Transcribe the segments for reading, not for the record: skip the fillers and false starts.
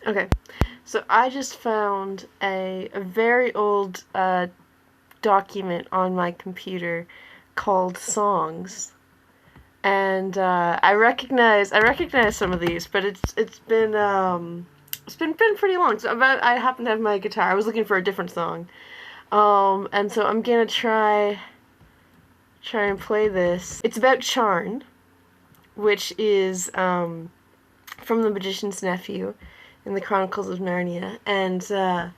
Okay, so I just found a very old document on my computer called Songs, and I recognize some of these, but it's been pretty long. So I happen to have my guitar. I was looking for a different song, and so I'm gonna try and play this. It's about Charn, which is from The Magician's Nephew in the Chronicles of Narnia, and so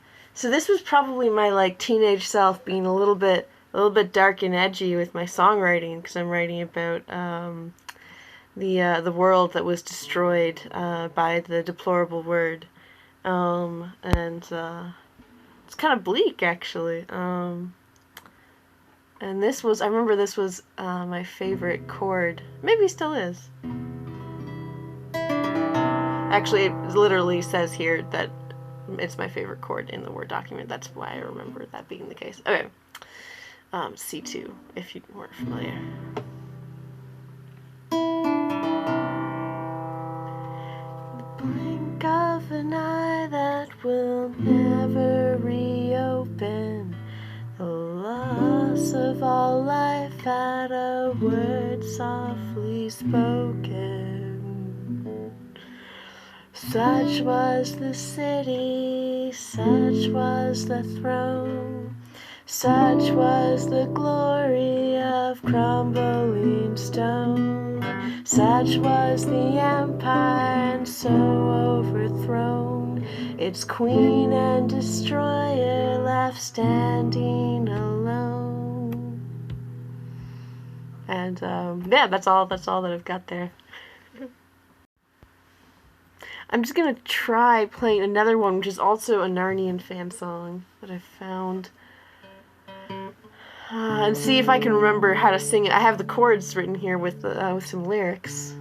this was probably my like teenage self being a little bit dark and edgy with my songwriting, because I'm writing about the world that was destroyed by the deplorable word, and it's kind of bleak actually. And I remember this was my favorite chord. Maybe still is. Actually, it literally says here that it's my favorite chord in the Word document. That's why I remember that being the case. Okay. C2, if you weren't familiar. The blink of an eye that will never reopen. The loss of all life at a word softly spoken. Such was the city, such was the throne, such was the glory of crumbling stone, such was the empire and so overthrown, its queen and destroyer left standing alone. And yeah, that's all that I've got there. I'm just gonna try playing another one, which is also a Narnian Fam song that I found, and see if I can remember how to sing it. I have the chords written here with some lyrics.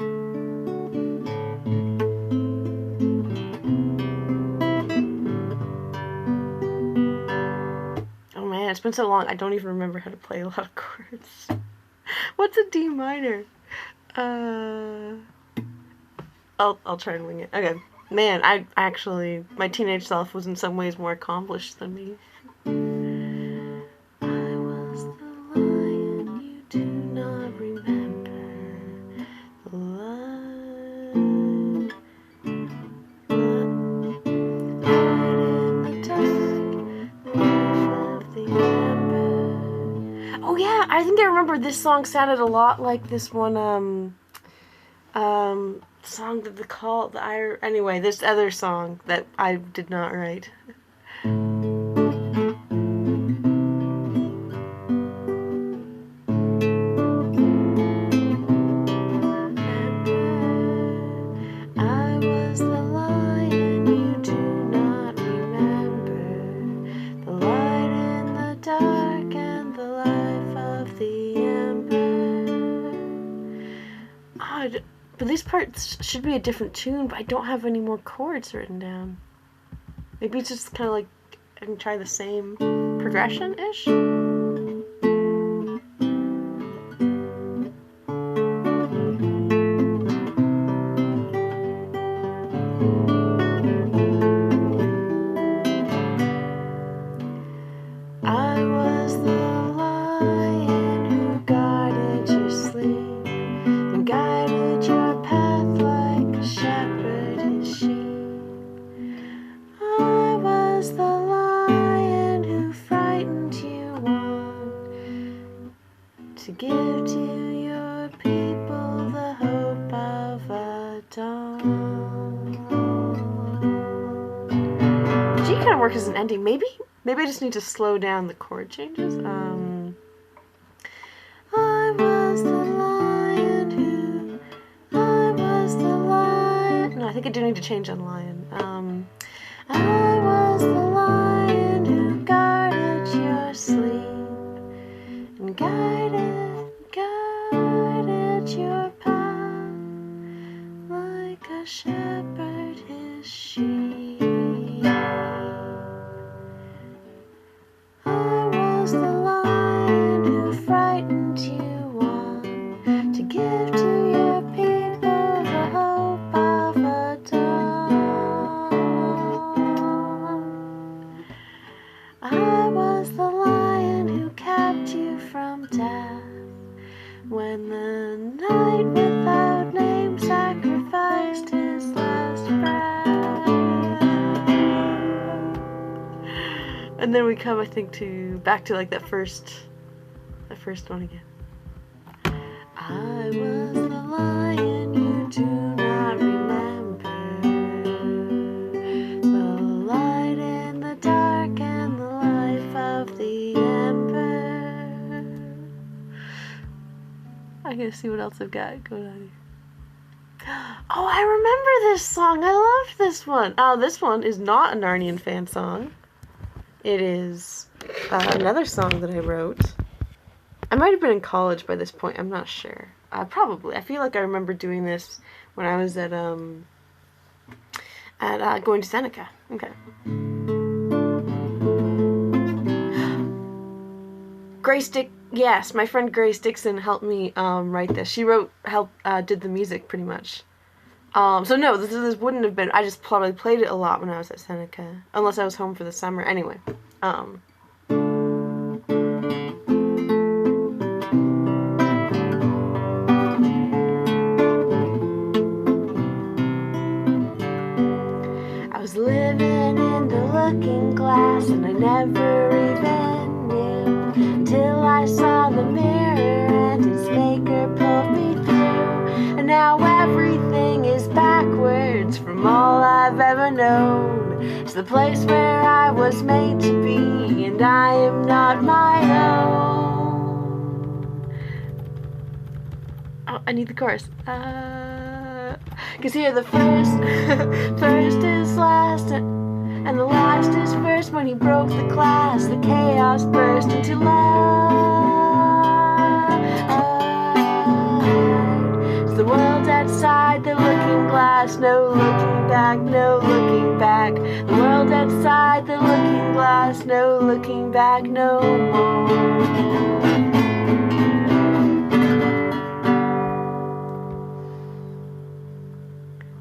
Oh man, it's been so long. I don't even remember how to play a lot of chords. What's a D minor? I'll try and wing it. Okay. Man, I actually, my teenage self was in some ways more accomplished than me. I was the lion you do not remember. The light in the dark, life of the ember. Oh yeah, I think I remember this song sounded a lot like this one, song that anyway, this other song that I did not write. I was the lion you do not remember, the light in the dark and the life of the ember. But these parts should be a different tune, but I don't have any more chords written down. Maybe it's just kind of like I can try the same progression-ish? I was the lion who guarded your sleep and guided your path like a shepherd his sheep. I was the lion who frightened you on to give to your people the hope of a dawn. G kind of works as an ending. Maybe I just need to slow down the chord changes. I was the lion who, I was the lion. No, I think I do need to change on lion. I was the lion who guarded your sleep and guided your path like a shepherd his sheep. I was the lion who frightened you on to give to your people the hope of a dawn. And then we come, I think, back to like that first one again. I was the lion you do not remember, the light in the dark and the life of the emperor. I gotta see what else I've got going on here. Oh, I remember this song. I loved this one. Oh, this one is not a Narnian Fan song. It is another song that I wrote. I might have been in college by this point. I'm not sure. Probably. I feel like I remember doing this when I was at going to Seneca. Okay. Yes, my friend Grace Dixon helped me write this. She did the music pretty much. So no, this wouldn't have been. I just probably played it a lot when I was at Seneca, unless I was home for the summer. Anyway, I was living in the looking glass, and I never even knew until I saw the mirror and its maker pulled me through. And now everything is backwards from all I've ever known. It's the place where I was made to be, and I am not my own. Oh, I need the chorus. 'Cause here the first is last, and the last is first. When he broke the glass, the chaos burst into light. It's the world outside the looking glass, no looking back, no looking back. The world outside the looking glass, no looking back no more.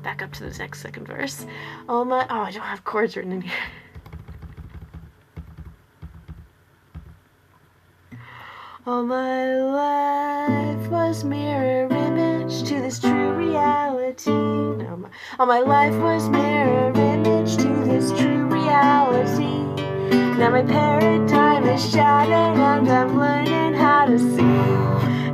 Back up to the next second verse. I don't have chords written in here. All my life was mirror image to this true reality. No, all my life was mirror image to this true reality. Now my paradigm is shattered and I'm learning how to see.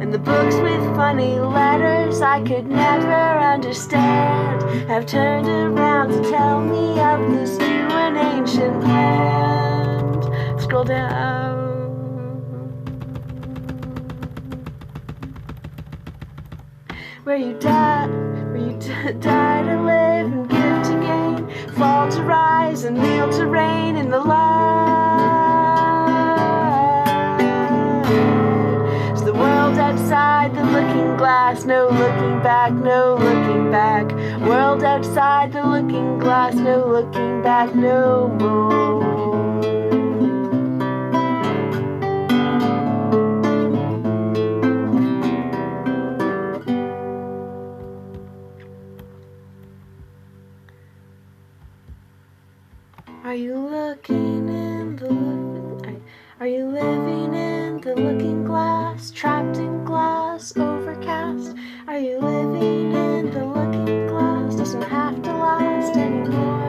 And the books with funny letters I could never understand have turned around to tell me of this new and ancient land. Scroll down. Where you die to live and give to gain, fall to rise and kneel to reign in the light. It's the world outside the looking glass, no looking back, no looking back. World outside the looking glass, no looking back no more. Are you looking in the Are you living in the looking glass, trapped in glass, overcast? Are you living in the looking glass? Doesn't have to last anymore.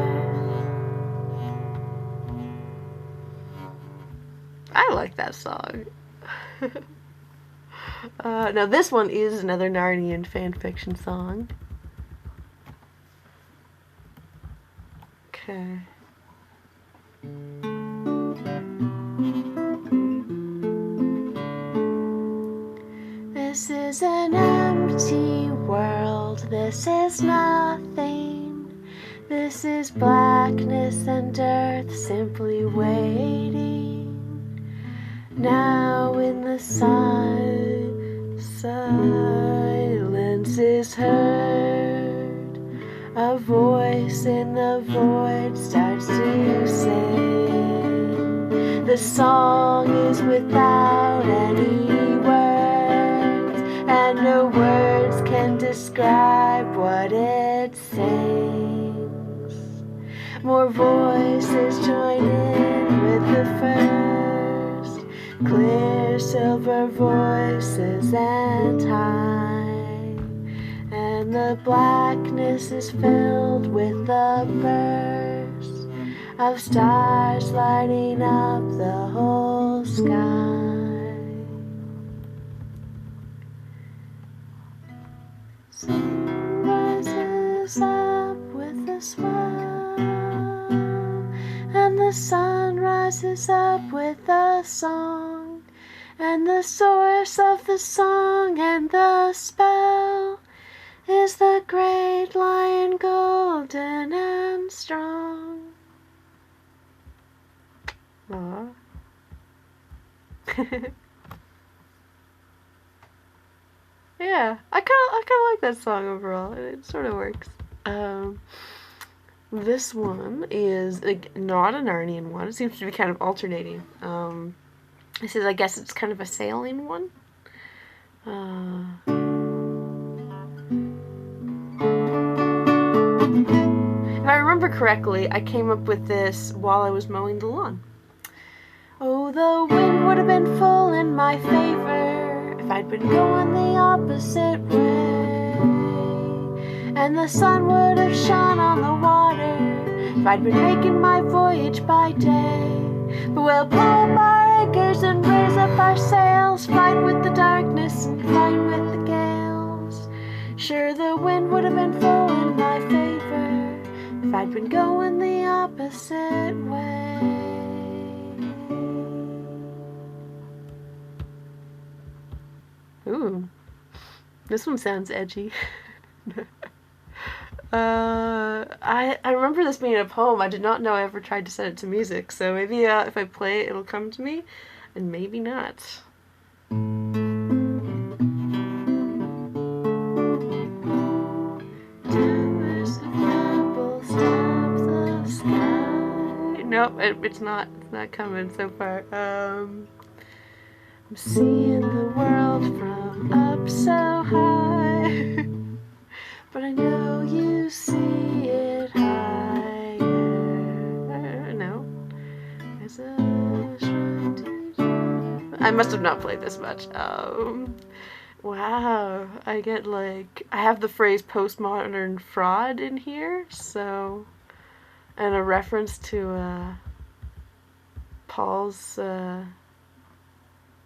I like that song. Now this one is another Narnian fan fiction song. Okay. This is an empty world, this is nothing. This is blackness and earth simply waiting. Now in the silence is heard. A voice in the void starts to sing. The song is without any words, and no words can describe what it sings. More voices join in with the first, clear silver voices and high. And the blackness is filled with the burst of stars lighting up the whole sky. Sun rises up with a swell, and the sun rises up with a song, and the source of the song and the spell is the great lion, golden and strong. Aww. Yeah, I kind of like that song overall. It sort of works. This one is like not a Narnian one. It seems to be kind of alternating. This is, I guess, it's kind of a sailing one. If I remember correctly, I came up with this while I was mowing the lawn. Oh, the wind would have been full in my favor if I'd been going the opposite way, and the sun would have shone on the water if I'd been making my voyage by day. But we'll pull up our anchors and raise up our sails, fight with the darkness and fight with the gales. Sure, the wind would have been full in my favor if I'd been going the opposite way. Ooh, this one sounds edgy. I remember this being a poem. I did not know I ever tried to set it to music, so maybe if I play it, it'll come to me, and maybe not. Nope, it's not coming so far. I'm seeing the world from up so high, but I know you see it higher. No, there's a shrine to Gibraltar. I must have not played this much. Wow, I have the phrase postmodern fraud in here, so, and a reference to Paul's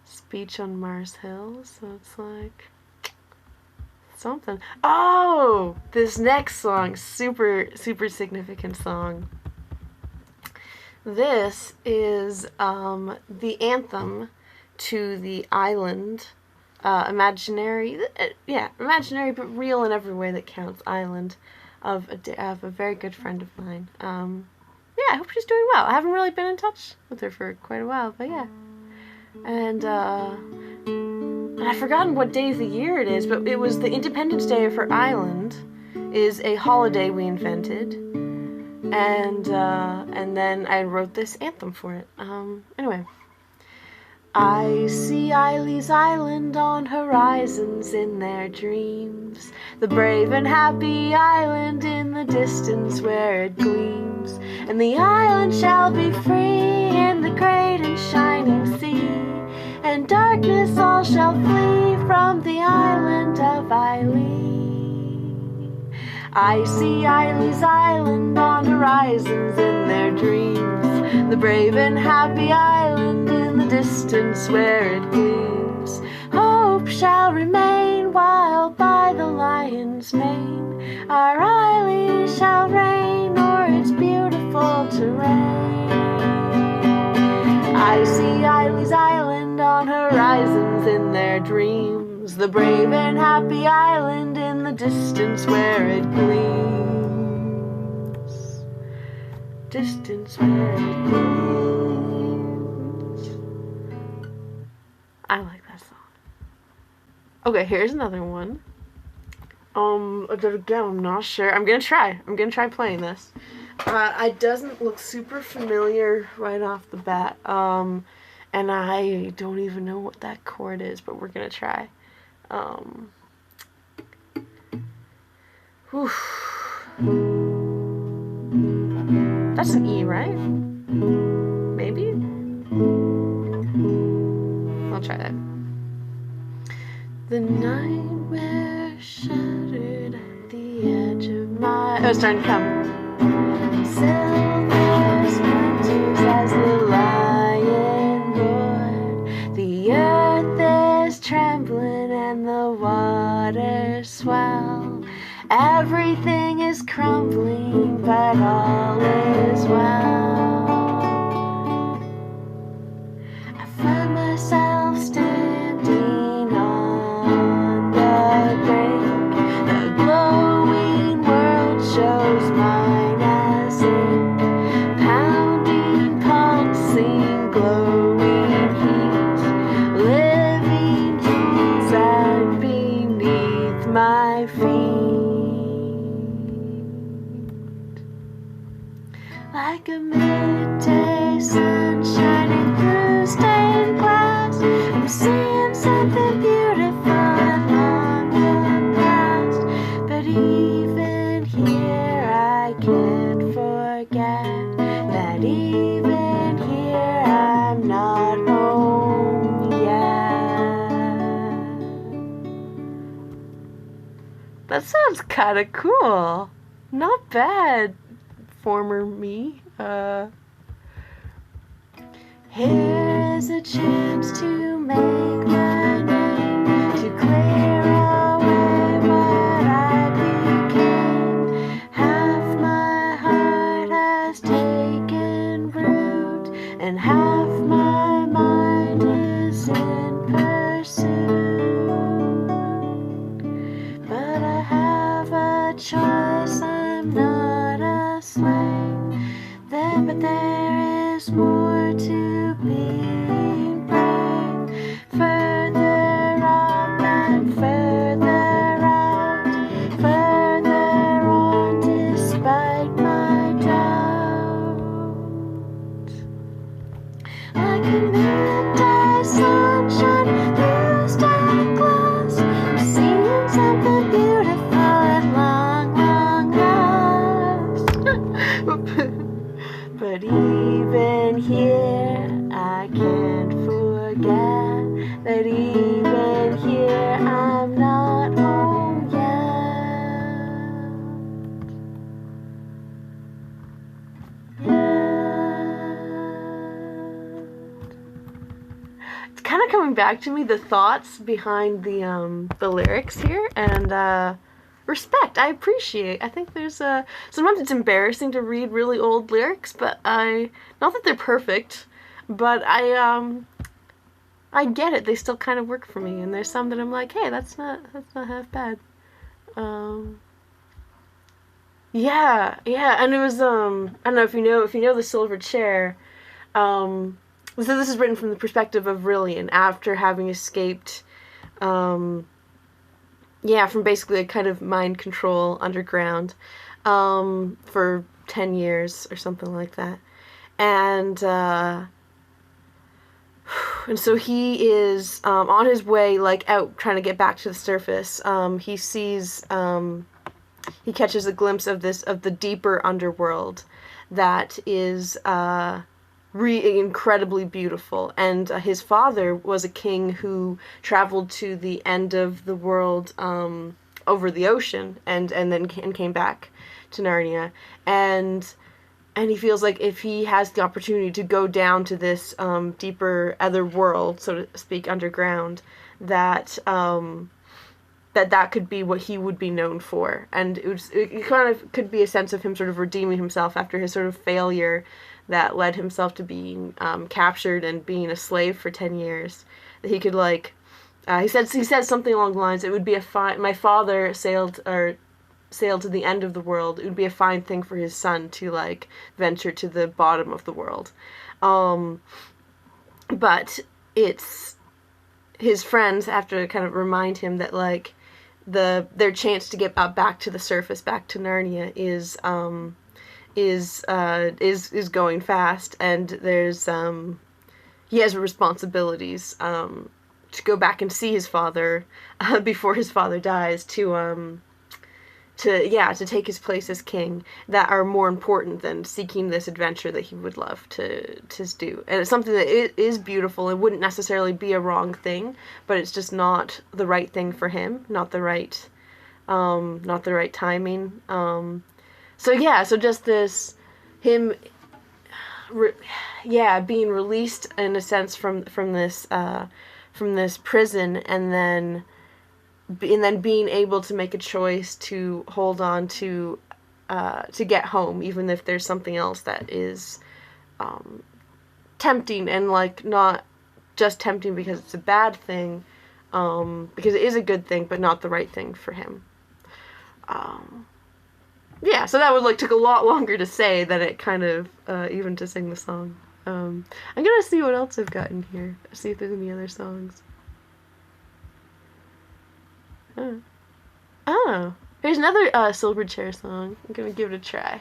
speech on Mars Hill, so it's like something. Oh, this next song, super significant song. This is the anthem to the island, imaginary but real in every way that counts, island of a very good friend of mine. Yeah, I hope she's doing well. I haven't really been in touch with her for quite a while, but yeah. And I've forgotten what day of the year it is, but it was the Independence Day of her island is a holiday we invented, and then I wrote this anthem for it. Anyway. I see Eileen's island on horizons in their dreams, the brave and happy island in the distance where it gleams, and the island shall be free in the great and shining sea, and darkness all shall flee from the island of Eileen. I see Eileen's island on horizons in their dreams, the brave and happy island in the distance where it gleams. Hope shall remain while by the lion's mane our Eileen shall reign o'er its beautiful terrain. I see Eileen's island on horizons in their dreams, the brave and happy island in the distance where it gleams. Distance where it gleams. I like that song. Okay, here's another one. Again, I'm not sure. I'm gonna try playing this. It doesn't look super familiar right off the bat. And I don't even know what that chord is, but we're gonna try. That's an E, right? Maybe? I'll try that. The nightmare shattered at the edge of my... Oh, it's starting to come. Silver's Everything is crumbling, but all is well. I find myself standing on the brink. The glowing world shows mine as ink. Pounding, pulsing, glowing heat. Living trees and beneath my feet. Like a midday sun shining through stained glass, I'm seeing something beautiful and long gone past. But even here I can't forget that even here I'm not home yet. That sounds kind of cool. Not bad, former me. Here's a chance to make my name, to clear away what I became. Half my heart has taken root, and half my mind is in pursuit. But I have a choice, I'm not a slave. But there is more to being brave. Further up and further out, further on despite my doubt. Like a midday sunshine through stained glass, I'm seeing something beautiful at long, long last. But even here, I can't forget that even here, I'm not home yet. It's kind of coming back to me, the thoughts behind the lyrics here, and respect. I appreciate. I think there's sometimes it's embarrassing to read really old lyrics, but not that they're perfect, but I get it. They still kind of work for me, and there's some that I'm like, hey, that's not half bad. Yeah, and it was I don't know if you know the Silver Chair. So this is written from the perspective of Rillian after having escaped. From basically a kind of mind control underground for 10 years or something like that. And so he is on his way, like, out trying to get back to the surface. He sees, he catches a glimpse of the deeper underworld that is incredibly beautiful, and his father was a king who traveled to the end of the world over the ocean and then came back to Narnia, and he feels like if he has the opportunity to go down to this deeper other world, so to speak, underground, that that could be what he would be known for, and it kind of could be a sense of him sort of redeeming himself after his sort of failure that led himself to being captured and being a slave for 10 years. That he could, like, he said something along the lines, it would be my father sailed to the end of the world, it would be a fine thing for his son to, like, venture to the bottom of the world. But it's his friends have to kind of remind him that, like, their chance to get back to the surface, back to Narnia, is going fast, and there's he has responsibilities to go back and see his father before his father dies, to take his place as king, that are more important than seeking this adventure that he would love to do. And it's something that is beautiful and wouldn't necessarily be a wrong thing, but it's just not the right thing for him, not the right timing. So just this, him, being released in a sense from this prison, and then and then being able to make a choice to hold on to get home, even if there's something else that is tempting, and like not just tempting because it's a bad thing, because it is a good thing, but not the right thing for him. Yeah, so that would like took a lot longer to say than it kind of even to sing the song. I'm gonna see what else I've got in here. See if there's any other songs. Oh, here's another Silver Chair song. I'm gonna give it a try.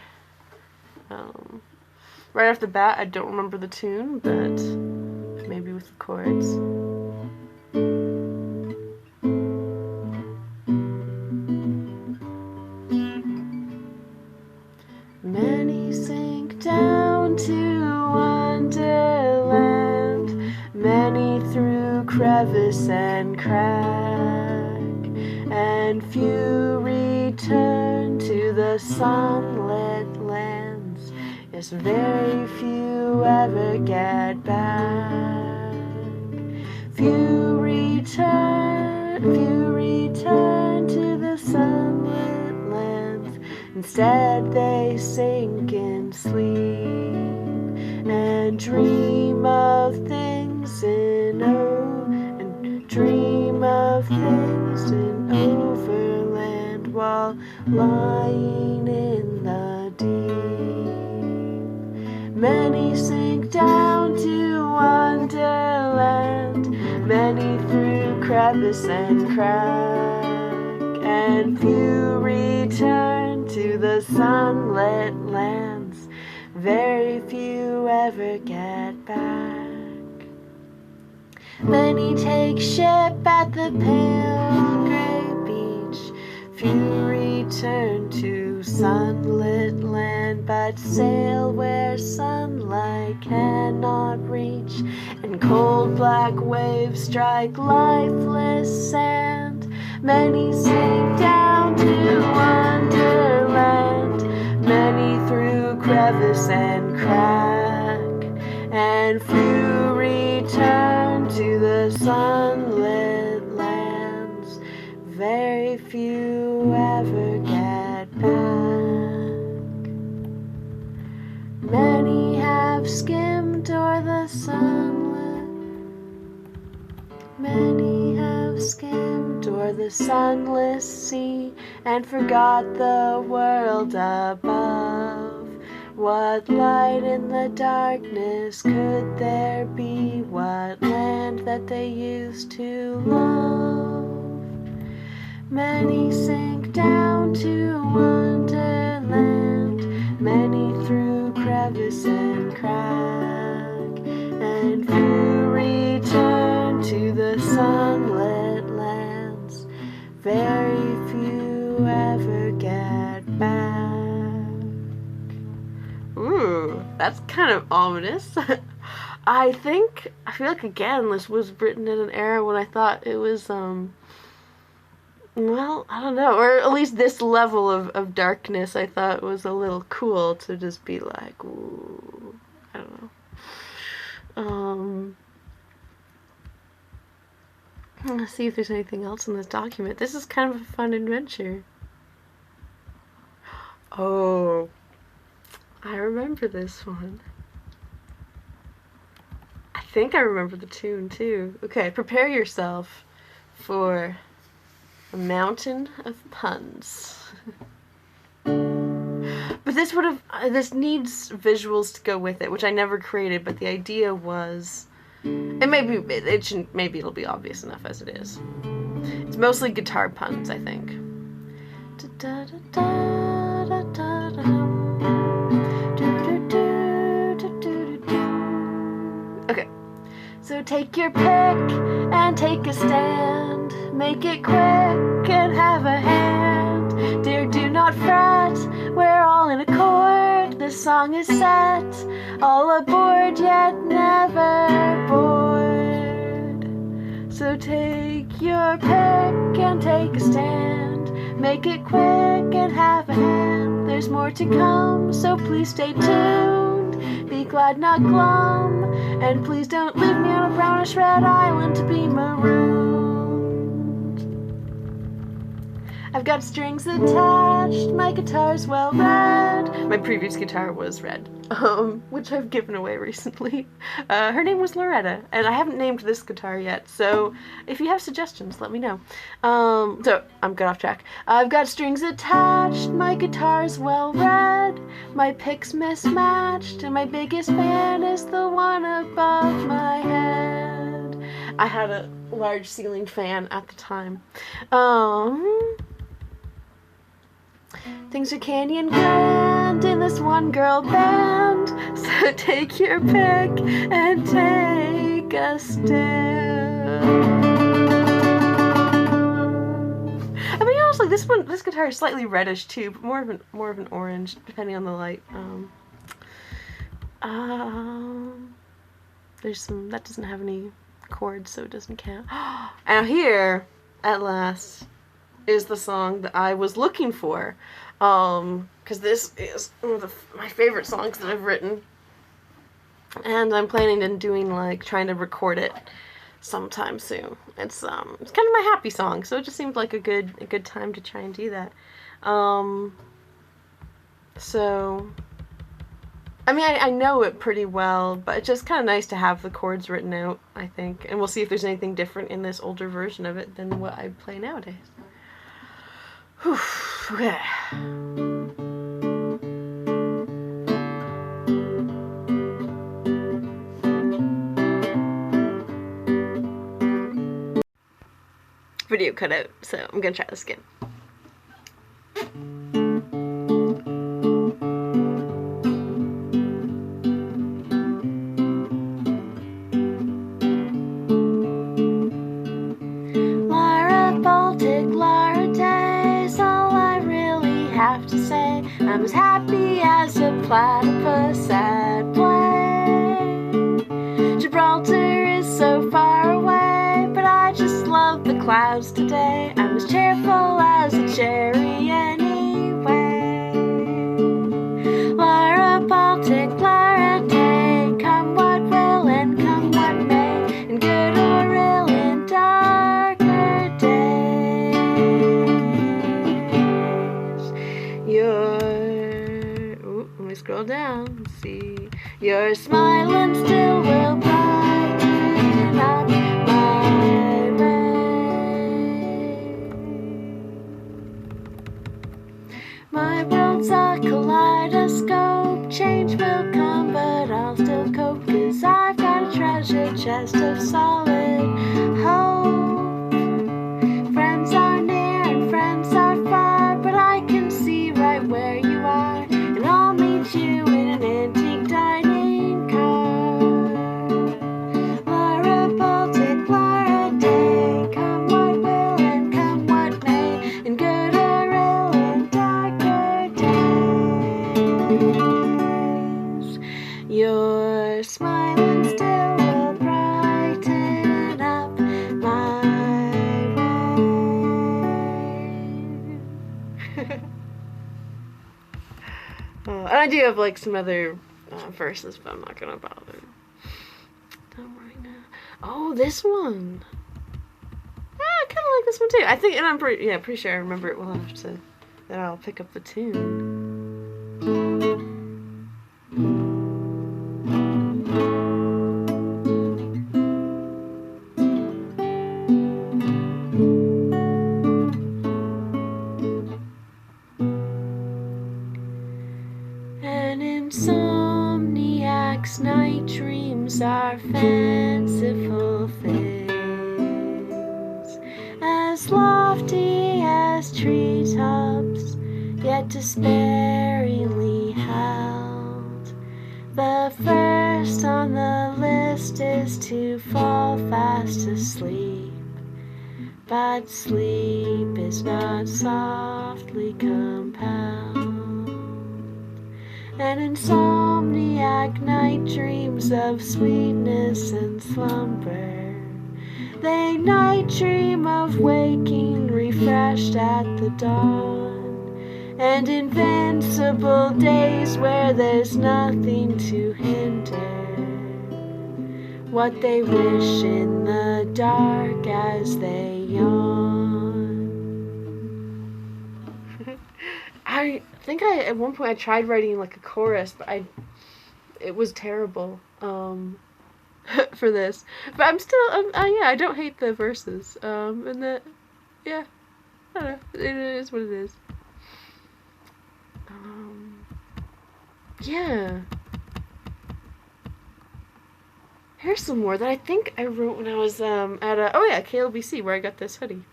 Right off the bat, I don't remember the tune, but maybe with the chords. Many sink down to wonderland, many through crevice and crack, and few return to the sunlit lands. Yes, very few ever get back. Few return to the sunlit lands. Instead they sink in sleep and dream of things in overland while lying in the deep. Many sink down to wonderland, many through crevice and crack, and few return to the sunlit lands. Very few ever get back. Many take ship at the pale grey beach, few return to sunlit land, but sail where sunlight cannot reach, and cold black waves strike lifeless sand. Many sink down to wonderland, many through crevice and crack, and few return to the sunlit lands. Very few ever get back. Many have skimmed o'er the sunlit, many have skimmed o'er the sunless sea, and forgot the world above. What light in the darkness could there be? What land that they used to love? Many sink down to wonderland, many through crevice and crack, and few return to the sunlit lands. Very few ever get back. Ooh, that's kind of ominous. I feel like again this was written in an era when I thought it was well, I don't know, or at least this level of darkness I thought was a little cool to just be like, ooh, I don't know. Let's see if there's anything else in this document. This is kind of a fun adventure. Oh, I remember this one. I think I remember the tune too. Okay, prepare yourself for a mountain of puns. But this needs visuals to go with it, which I never created, but the idea was, and maybe it'll be obvious enough as it is. It's mostly guitar puns, I think. Okay, so take your pick and take a stand. Make it quick and have a hand. Dear, do not fret, we're all in accord. This song is set, all aboard yet never bored. So take your pick and take a stand. Make it quick and have a hand. There's more to come, so please stay tuned. Be glad, not glum, and please don't leave me on a brownish red island to be marooned. I've got strings attached, my guitar's well read. My previous guitar was red, which I've given away recently. Her name was Loretta, and I haven't named this guitar yet, so if you have suggestions, let me know. So, I'm good off track. I've got strings attached, my guitar's well read, my pick's mismatched, and my biggest fan is the one above my head. I had a large ceiling fan at the time. Things are candy and grand in this one girl band, so take your pick and take a step. I mean, honestly, this guitar is slightly reddish too, but more of an orange, depending on the light. There's some that doesn't have any chords, so it doesn't count. And here, at last, is the song that I was looking for, because this is one of my favorite songs that I've written, and I'm planning on doing, like, trying to record it sometime soon. It's kind of my happy song, so it just seemed like a good time to try and do that. So, I mean, I know it pretty well, but it's just kind of nice to have the chords written out, I think, and we'll see if there's anything different in this older version of it than what I play nowadays. Whew, okay. Video cut out, so I'm gonna try this again. I'm as happy as a platypus at play. Gibraltar is so far away, but I just love the clouds today. I'm as cheerful as a cherry anyway. Lara Baltic, Lara Day, come what will and come what may, in good or ill, in darker days. Let me scroll down and see. Your smiling still will brighten up my way. My world's a kaleidoscope. Change will come, but I'll still cope, 'cause I've got a treasure chest of solid hope. Friends are near and friends are far, but I can see right where you are, and I'll meet you in an antique dining car. Lara Baltic, Lara Day, come what will and come what may, in good or ill, in darker days. Your smiling still will brighten up my way. And I do have, like, some other verses, but I'm not gonna bother them right now. Oh, this one. Yeah, I kind of like this one too. I think, and I'm pretty sure I remember it well enough to that I'll pick up the tune. Insomniac's night dreams are fanciful things, as lofty as treetops, yet despairingly held. The first on the list is to fall fast asleep, but sleep is not softly compelled. An insomniac night dreams of sweetness and slumber. They night dream of waking refreshed at the dawn, and invincible days where there's nothing to hinder what they wish in the dark as they yawn. I think at one point I tried writing like a chorus, but it was terrible for this. But I'm still yeah, I don't hate the verses. And that, yeah, I don't know. It is what it is. Yeah. Here's some more that I think I wrote when I was at KLBC, where I got this hoodie.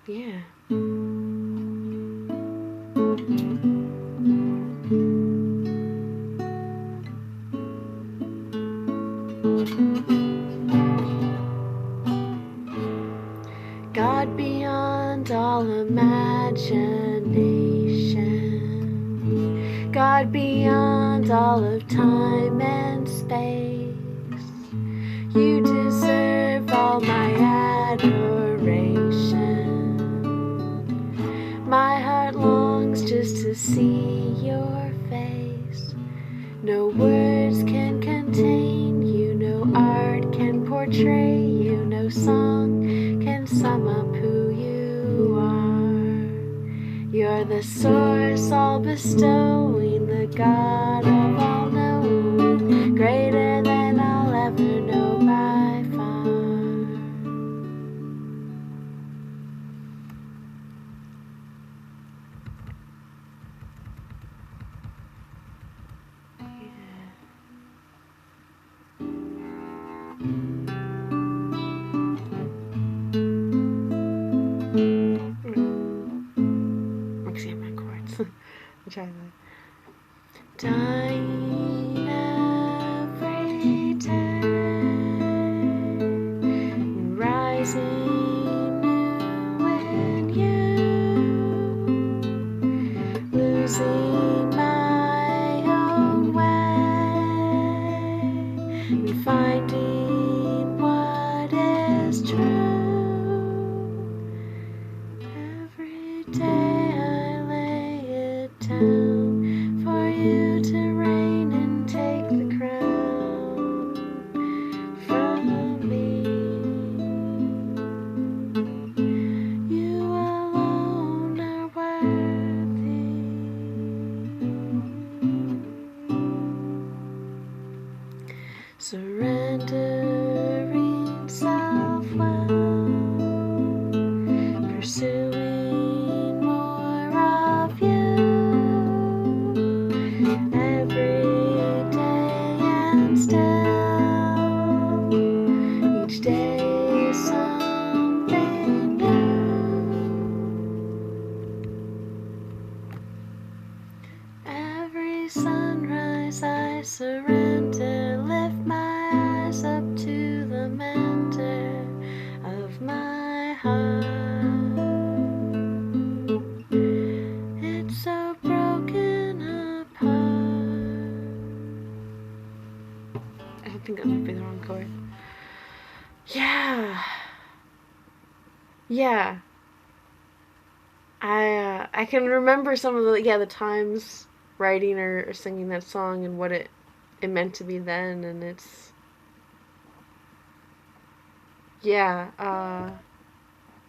Yeah. God beyond all imagination, God beyond all of time and space, you deserve all my adoration. My heart longs just to see your face. No words can contain you, no art can portray you, no song can sum up who you are. You're the source, all bestowing, the God of all knowing, greater than I'll ever know by far. I'll try that. Dying every day, rising new in you, losing my own way, and finding what is true. Every day for you to reign and take the crown from me. You alone are worthy. Surrendering self-will, pursuing more of you. Each day is something new. Every sunrise I surrender, lift my eyes up to the mender of my heart. It's so broken apart. I don't think that might be the wrong chord. Yeah. I can remember some of the times writing or singing that song and what it meant to be then, and it's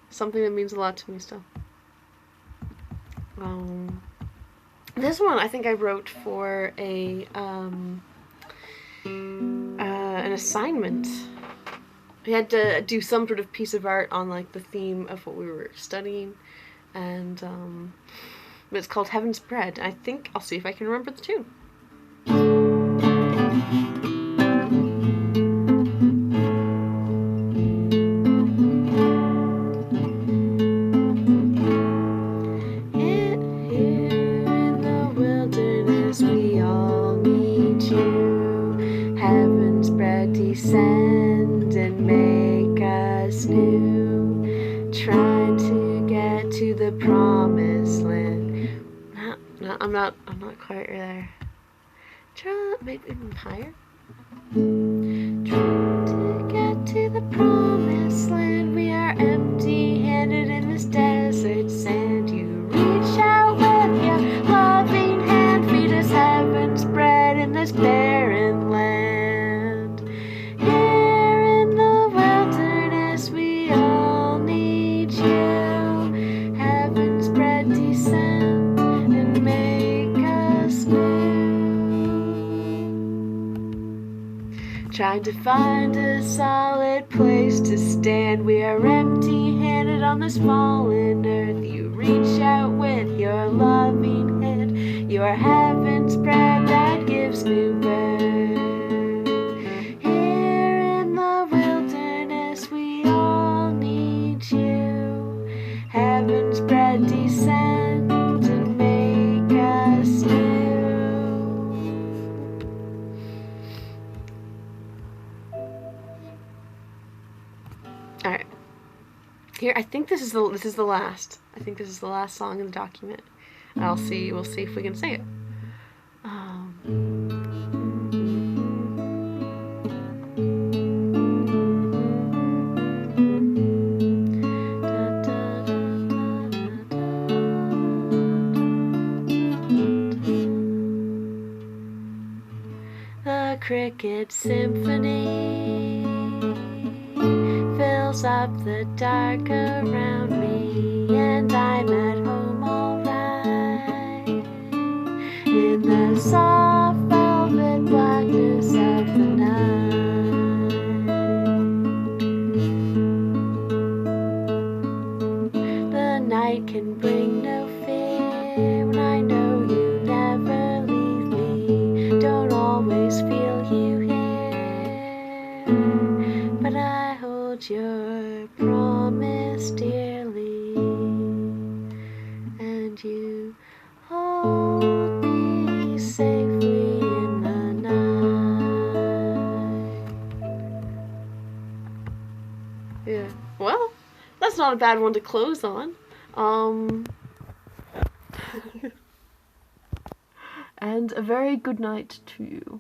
something that means a lot to me still. This one I think I wrote for an assignment. We had to do some sort of piece of art on like the theme of what we were studying, and it's called Heaven's Bread. I think I'll see if I can remember the tune. Here in the wilderness we all need you. Heaven's bread descend and make us new. Trying to get to the promised land. No, I'm not quite there. Try maybe even higher. Trying to get to the promised land. We are empty-handed in this desert sand. You reach out with your loving hand, feed us heaven's bread in this barren land. Here in the wilderness we all need you. trying to find a solid place to stand. We are empty-handed on this fallen earth. You reach out with your loving hand. You are heaven's bread that gives new birth. Here in the wilderness we all need you. Heaven's bread descend and make us new. All right. Here, I think this is the last. I think this is the last song in the document. We'll see if we can say it. The Cricket Symphony fills up the dark around me, and I'm at home alright in the soft velvet blackness of the night. The night can bring no fear when I know you never leave me. Don't always feel you here, but I hold your promise dearly, and you hold me safely in the night. Yeah, well, that's not a bad one to close on. And a very good night to you.